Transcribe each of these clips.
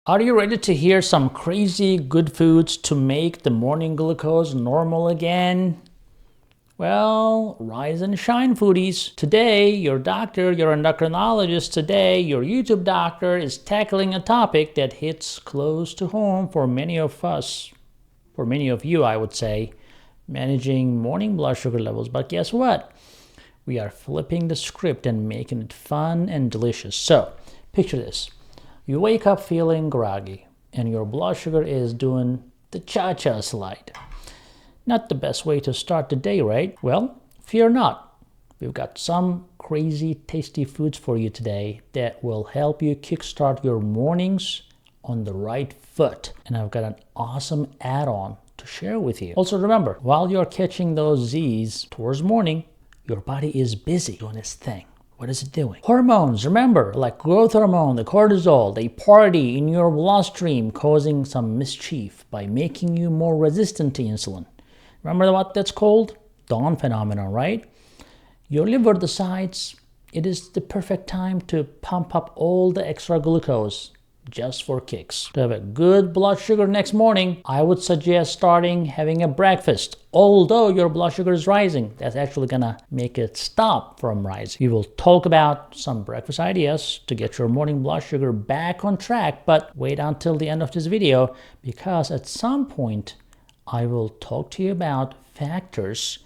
Are you ready to hear some crazy good foods to make the morning glucose normal again? Well, rise and shine, foodies. Today, your doctor, your endocrinologist today, your YouTube doctor is tackling a topic that hits close to home for many of us, for many of you, I would say, managing morning blood sugar levels. But guess what? We are flipping the script and making it fun and delicious. So, picture this. You wake up feeling groggy and your blood sugar is doing the cha-cha slide. Not the best way to start the day, right? Well, fear not. We've got some crazy tasty foods for you today that will help you kickstart your mornings on the right foot. And I've got an awesome add-on to share with you. Also remember, while you're catching those Z's towards morning, your body is busy doing its thing. What is it doing? Hormones, remember, like growth hormone, the cortisol, they party in your bloodstream, causing some mischief by making you more resistant to insulin. Remember what that's called? Dawn phenomenon, right? Your liver decides it is the perfect time to pump up all the extra glucose just for kicks. To have a good blood sugar next morning, I would suggest having a breakfast. Although your blood sugar is rising, that's actually gonna make it stop from rising. We will talk about some breakfast ideas to get your morning blood sugar back on track, but wait until the end of this video because at some point I will talk to you about factors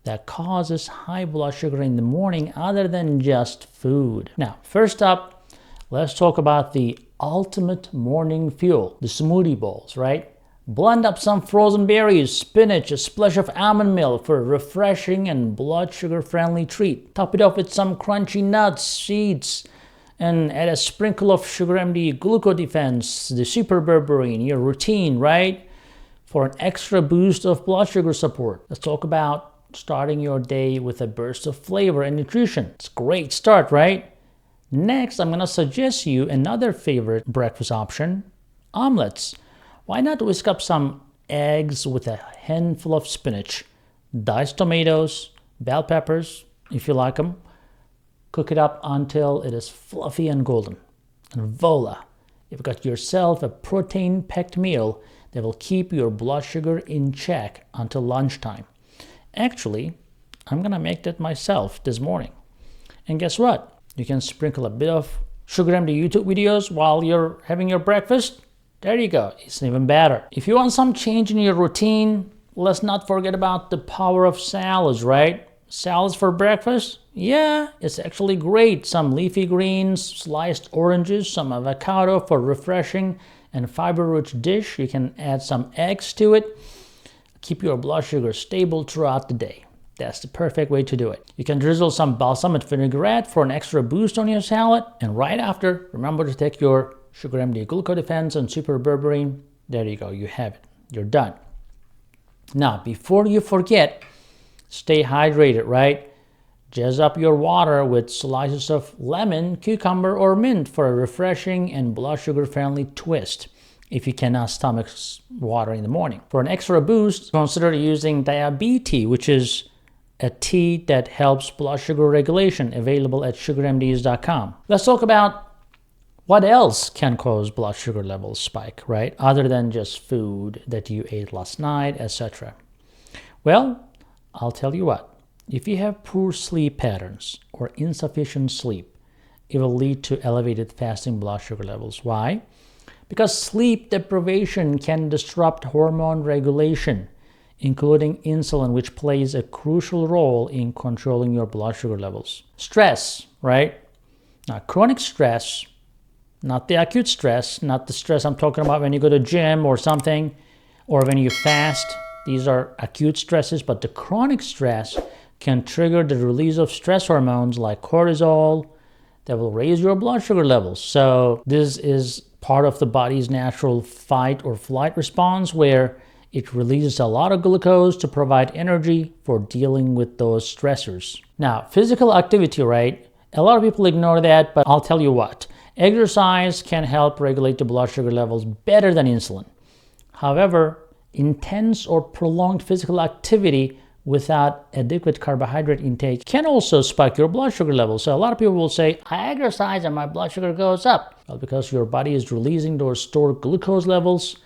that causes high blood sugar in the morning other than just food. Now, first up, let's talk about the ultimate morning fuel, the smoothie bowls, right? Blend up some frozen berries, spinach, a splash of almond milk for a refreshing and blood sugar friendly treat. Top it off with some crunchy nuts, seeds, and add a sprinkle of SugarMD Glucose Defense, the super berberine in your routine, right? For an extra boost of blood sugar support. Let's talk about starting your day with a burst of flavor and nutrition. It's a great start, right? Next, I'm going to suggest you another favorite breakfast option, omelets. Why not whisk up some eggs with a handful of spinach, diced tomatoes, bell peppers, if you like them. Cook it up until it is fluffy and golden. And voila, you've got yourself a protein-packed meal that will keep your blood sugar in check until lunchtime. Actually, I'm going to make that myself this morning. And guess what? You can sprinkle a bit of SugarMD YouTube videos while you're having your breakfast. There you go. It's even better. If you want some change in your routine, let's not forget about the power of salads, right? Salads for breakfast? Yeah, it's actually great. Some leafy greens, sliced oranges, some avocado for refreshing and fiber-rich dish. You can add some eggs to it. Keep your blood sugar stable throughout the day. That's the perfect way to do it. You can drizzle some balsamic vinaigrette for an extra boost on your salad. And right after, remember to take your SugarMD Glucose Defense and Super Berberine. There you go, you have it. You're done. Now, before you forget, stay hydrated, right? Jazz up your water with slices of lemon, cucumber, or mint for a refreshing and blood sugar-friendly twist if you cannot stomach water in the morning. For an extra boost, consider using diabetic, which is a tea that helps blood sugar regulation, available at sugarmds.com. Let's talk about what else can cause blood sugar levels spike, right? Other than just food that you ate last night, etc. Well, I'll tell you what. If you have poor sleep patterns or insufficient sleep, it will lead to elevated fasting blood sugar levels. Why? Because sleep deprivation can disrupt hormone regulation, including insulin, which plays a crucial role in controlling your blood sugar levels. Stress, right? Now, chronic stress, not the acute stress, not the stress I'm talking about when you go to gym or something, or when you fast. These are acute stresses, but the chronic stress can trigger the release of stress hormones like cortisol that will raise your blood sugar levels. So this is part of the body's natural fight or flight response where it releases a lot of glucose to provide energy for dealing with those stressors. Now, physical activity, right? A lot of people ignore that, but I'll tell you what. Exercise can help regulate the blood sugar levels better than insulin. However, intense or prolonged physical activity without adequate carbohydrate intake can also spike your blood sugar levels. So a lot of people will say, I exercise and my blood sugar goes up. Well, because your body is releasing those stored glucose levels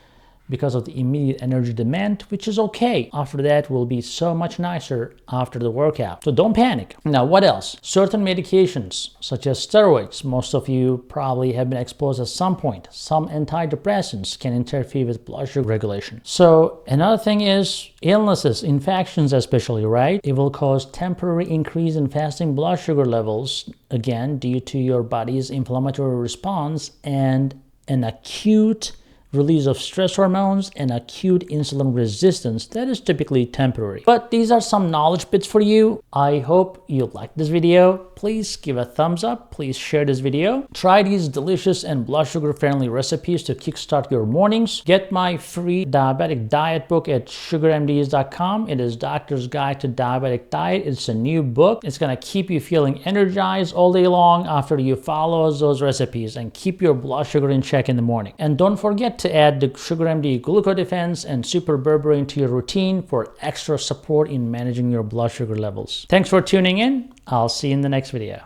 because of the immediate energy demand, which is okay. After that will be so much nicer after the workout. So don't panic. Now, what else? Certain medications, such as steroids, most of you probably have been exposed at some point. Some antidepressants can interfere with blood sugar regulation. So another thing is illnesses, infections especially, right? It will cause temporary increase in fasting blood sugar levels, again, due to your body's inflammatory response and an acute release of stress hormones and acute insulin resistance that is typically temporary. But these are some knowledge bits for you. I hope you liked this video. Please give a thumbs up. Please share this video. Try these delicious and blood sugar friendly recipes to kickstart your mornings. Get my free diabetic diet book at SugarMDs.com. It is Doctor's Guide to Diabetic Diet. It's a new book. It's going to keep you feeling energized all day long after you follow those recipes and keep your blood sugar in check in the morning. And don't forget to add the SugarMD Glucodefense and Super Berberine to your routine for extra support in managing your blood sugar levels. Thanks for tuning in. I'll see you in the next video.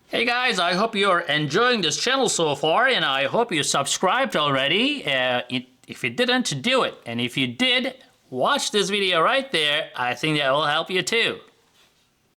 Hey guys, I hope you're enjoying this channel so far, and I hope you subscribed already. If you didn't, do it. And if you did, watch this video right there. I think that will help you too.